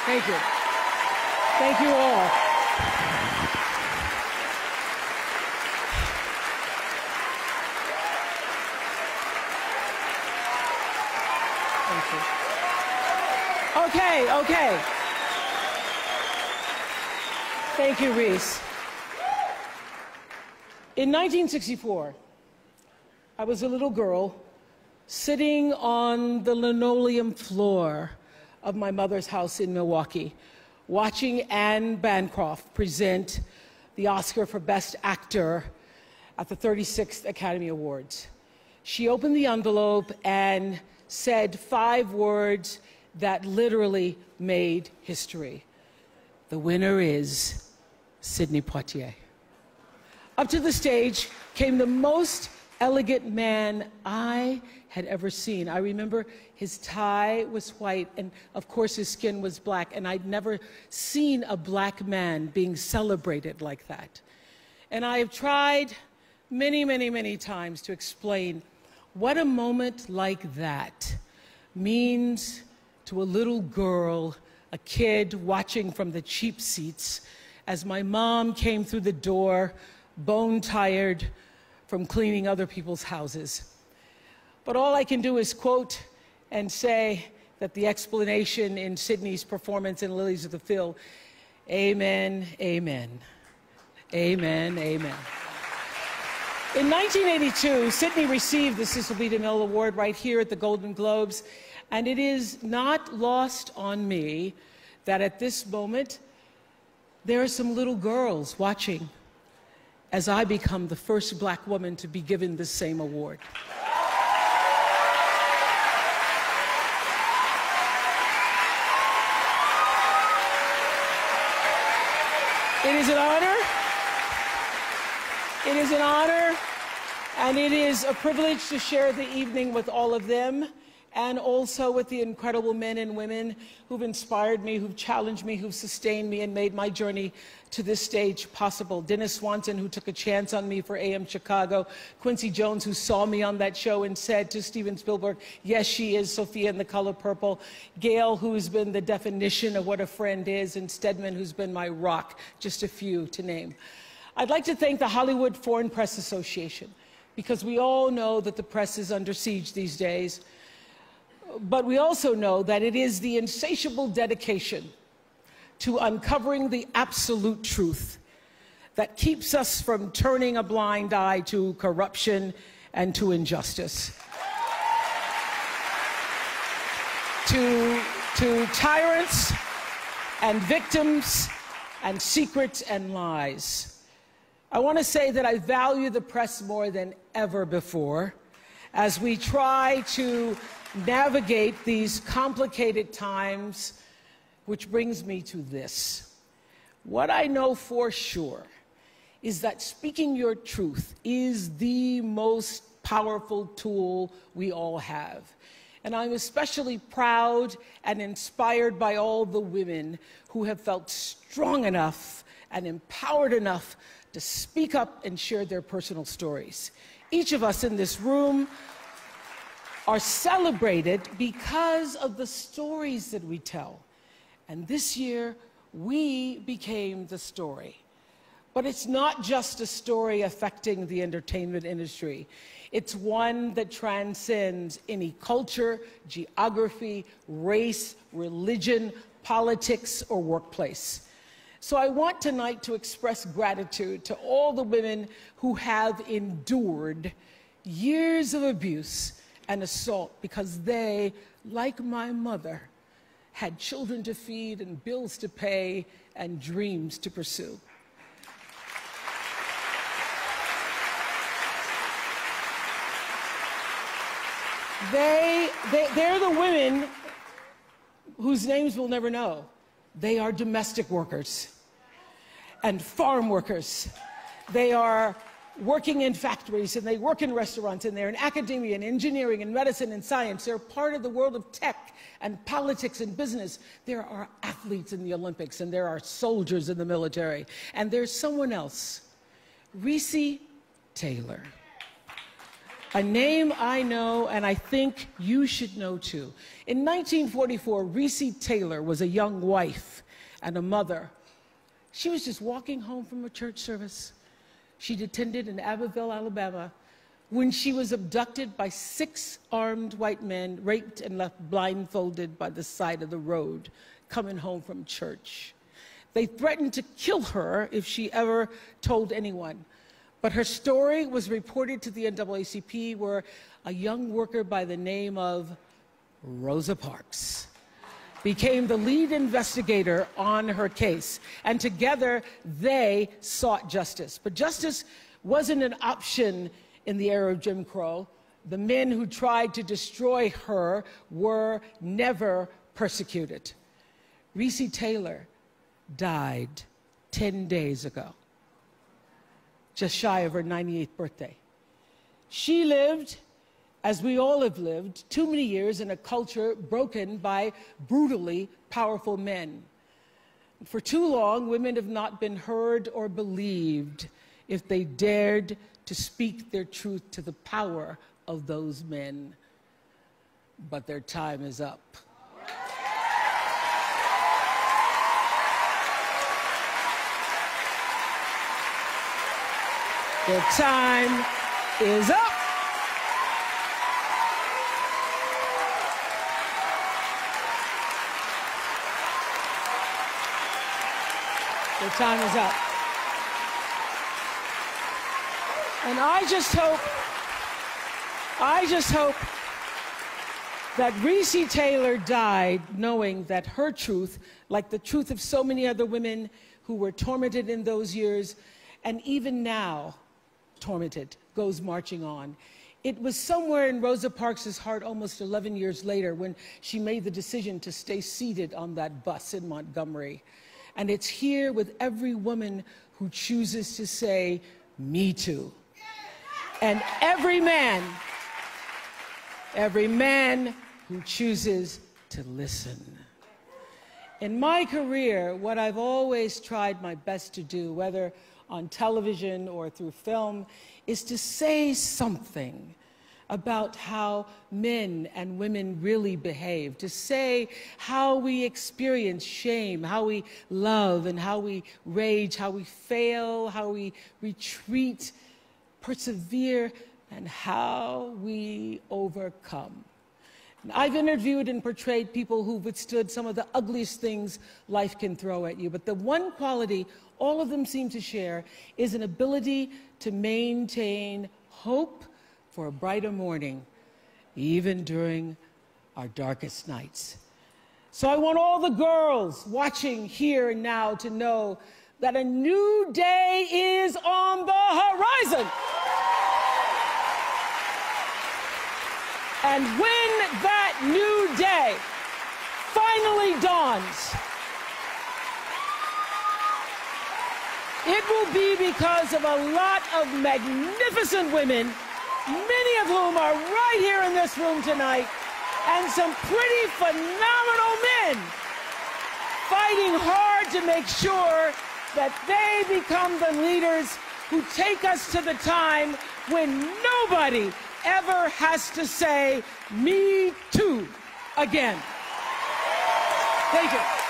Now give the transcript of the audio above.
Thank you. Thank you all. Thank you. Okay. Thank you, Reese. In 1964, I was a little girl sitting on the linoleum floor of my mother's house in Milwaukee, watching Anne Bancroft present the Oscar for Best Actor at the 36th Academy Awards. She opened the envelope and said 5 words that literally made history. The winner is Sidney Poitier. Up to the stage came the most elegant man I had ever seen. I remember his tie was white, and of course his skin was black, and I'd never seen a black man being celebrated like that. And I have tried many times to explain what a moment like that means to a little girl, a kid watching from the cheap seats as my mom came through the door, bone-tired from cleaning other people's houses. But all I can do is quote and say that the explanation in Sidney's performance in Lilies of the Field, amen, amen, amen, amen. In 1982, Sidney received the Cecil B. DeMille Award right here at the Golden Globes, and it is not lost on me that at this moment, there are some little girls watching as I become the first black woman to be given the same award. It is an honor. It is an honor, and it is a privilege to share the evening with all of them, and also with the incredible men and women who've inspired me, who've challenged me, who've sustained me, and made my journey to this stage possible. Dennis Swanson, who took a chance on me for AM Chicago. Quincy Jones, who saw me on that show and said to Steven Spielberg, yes, she is Sophia in The Color Purple. Gail, who's been the definition of what a friend is, and Stedman, who's been my rock, just a few to name. I'd like to thank the Hollywood Foreign Press Association, because we all know that the press is under siege these days. But we also know that it is the insatiable dedication to uncovering the absolute truth that keeps us from turning a blind eye to corruption and to injustice, to tyrants and victims and secrets and lies. I want to say that I value the press more than ever before as we try to navigate these complicated times, which brings me to this. What I know for sure is that speaking your truth is the most powerful tool we all have. And I'm especially proud and inspired by all the women who have felt strong enough and empowered enough to speak up and share their personal stories. Each of us in this room are celebrated because of the stories that we tell. And this year, we became the story. But it's not just a story affecting the entertainment industry. It's one that transcends any culture, geography, race, religion, politics, or workplace. So I want tonight to express gratitude to all the women who have endured years of abuse and assault, because they, like my mother, had children to feed and bills to pay and dreams to pursue. They're the women whose names we'll never know. They are domestic workers and farm workers. They are working in factories, and they work in restaurants, and they're in academia and engineering and medicine and science. They're part of the world of tech and politics and business. There are athletes in the Olympics, and there are soldiers in the military. And there's someone else, Reese Taylor. A name I know, and I think you should know too. In 1944, Reese Taylor was a young wife and a mother. She was just walking home from a church service she'd attended in Abbeville, Alabama, when she was abducted by 6 armed white men, raped and left blindfolded by the side of the road, coming home from church. They threatened to kill her if she ever told anyone. But her story was reported to the NAACP, where a young worker by the name of Rosa Parks became the lead investigator on her case. And together, they sought justice. But justice wasn't an option in the era of Jim Crow. The men who tried to destroy her were never persecuted. Reese Taylor died 10 days ago, just shy of her 98th birthday. She lived, as we all have lived, too many years in a culture broken by brutally powerful men. For too long, women have not been heard or believed if they dared to speak their truth to the power of those men. But their time is up. Their time is up. Their time is up. And I just hope that Reese Taylor died knowing that her truth, like the truth of so many other women who were tormented in those years, and even now tormented, goes marching on. It was somewhere in Rosa Parks' heart almost 11 years later when she made the decision to stay seated on that bus in Montgomery. And it's here with every woman who chooses to say, "Me too." And every man who chooses to listen. In my career, what I've always tried my best to do, whether on television or through film, is to say something about how men and women really behave, to say how we experience shame, how we love and how we rage, how we fail, how we retreat, persevere, and how we overcome. And I've interviewed and portrayed people who've withstood some of the ugliest things life can throw at you, but the one quality all of them seem to share is an ability to maintain hope for a brighter morning, even during our darkest nights. So I want all the girls watching here and now to know that a new day is on the horizon. And when that new day finally dawns, it will be because of a lot of magnificent women, many of whom are right here in this room tonight, and some pretty phenomenal men fighting hard to make sure that they become the leaders who take us to the time when nobody ever has to say, "Me too," again. Thank you.